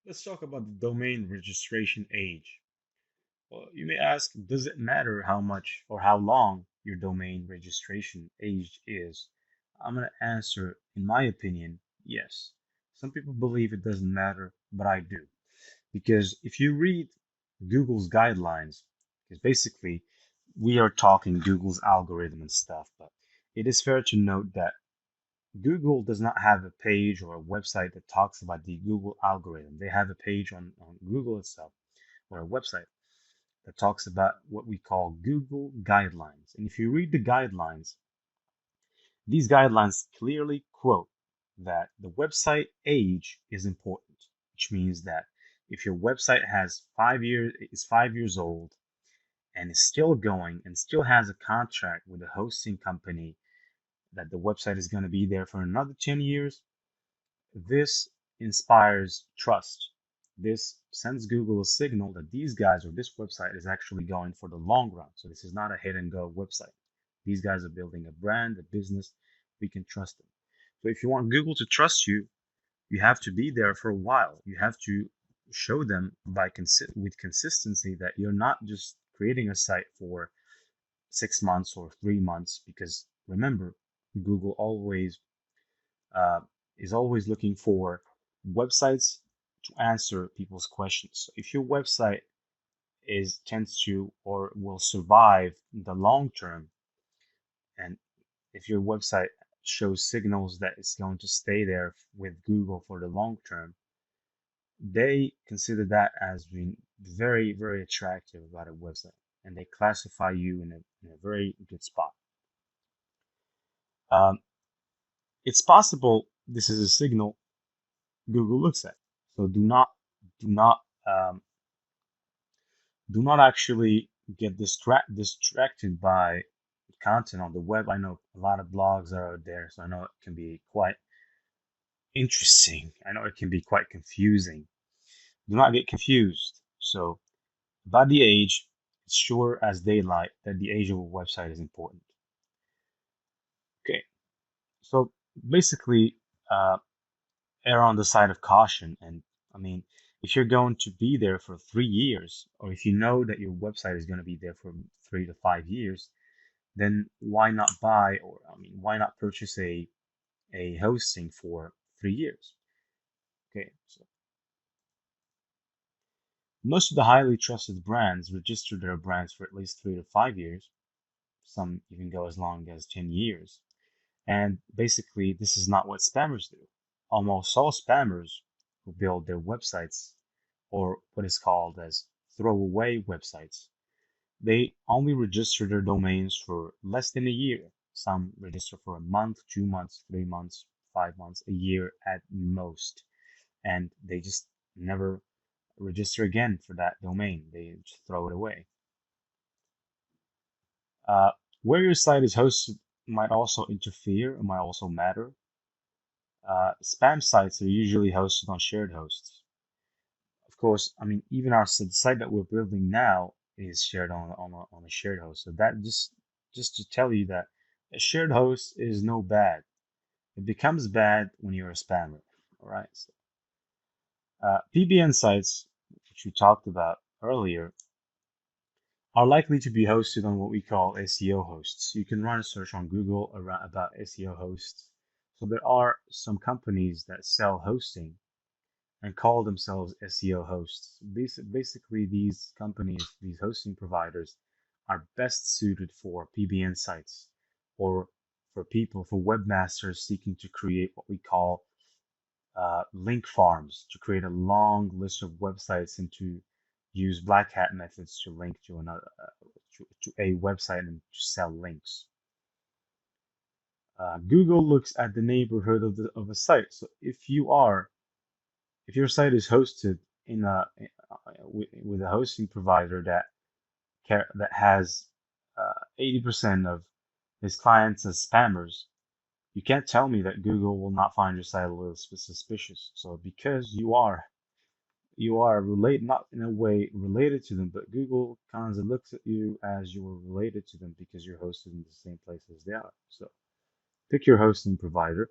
Let's talk about the domain registration age. Well, you may ask, does it matter how much or how long your domain registration age is? I'm going to answer, in my opinion, yes. Some people believe it doesn't matter, but I do. Because if you read Google's guidelines, because basically we are talking Google's algorithm and stuff, but it is fair to note that Google does not have a page or a website that talks about the Google algorithm. They have a page on Google itself or a website that talks about what we call Google guidelines. And if you read the guidelines, these guidelines clearly quote that the website age is important, which means that if your website has 5 years is 5 years old and is still going and still has a contract with a hosting company that the website is going to be there for another 10 years, this inspires trust. This sends Google a signal that these guys or this website is actually going for the long run. So this is not a hit and go website. These guys are building a brand, a business. We can trust them. So if you want Google to trust you, you have to be there for a while. You have to show them with consistency that you're not just creating a site for 6 months or 3 months. Because remember, Google uh, is always looking for websites to answer people's questions. So if your website is tends to or will survive the long term, and if your website shows signals that it's going to stay there with Google for the long term, they consider that as being very, very attractive about a website, and they classify you in a very good spot. Um, it's possible this is a signal Google looks at. So do not um, do not actually get distracted by content on the web. I know a lot of blogs are out there, so I know it can be quite interesting. I know it can be quite confusing. Do not get confused. So about the age, it's sure as daylight that the age of a website is important. Okay, so basically, uh, err on the side of caution. And I mean, if you're going to be there for 3 years, or if you know that your website is going to be there for 3 to 5 years, then why not buy, or I mean, why not purchase a hosting for 3 years? Okay, so most of the highly trusted brands register their brands for at least 3 to 5 years. Some even go as long as 10 years. And basically, this is not what spammers do. Almost all spammers who build their websites, or what is called as throwaway websites, they only register their domains for less than a year. Some register for a month, 2 months, 3 months, 5 months, a year at most. And they just never register again for that domain. They just throw it away. Uh, where your site is hosted might also interfere, it might also matter. Spam sites are usually hosted on shared hosts. Of course, I mean, even the site that we're building now is shared on a shared host. So that just to tell you that a shared host is no bad. It becomes bad when you're a spammer. All right. So, PBN sites, which we talked about earlier, are likely to be hosted on what we call SEO hosts. You can run a search on Google about SEO hosts. So there are some companies that sell hosting and call themselves SEO hosts. Basically, these companies, these hosting providers, are best suited for PBN sites or for webmasters seeking to create what we call link farms, to create a long list of websites and to use black hat methods to link to to a website and to sell links. Google looks at the neighborhood of a site. So if your site is hosted in with a hosting provider that has 80% of his clients as spammers, you can't tell me that Google will not find your site a little suspicious. So because you are related, not in a way related to them, but Google kind of looks at you as you are related to them because you're hosted in the same place as they are. So pick your hosting provider.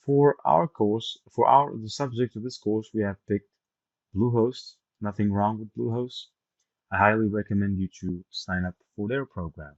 For our course, for our the subject of this course, we have picked Bluehost, nothing wrong with Bluehost. I highly recommend you to sign up for their program.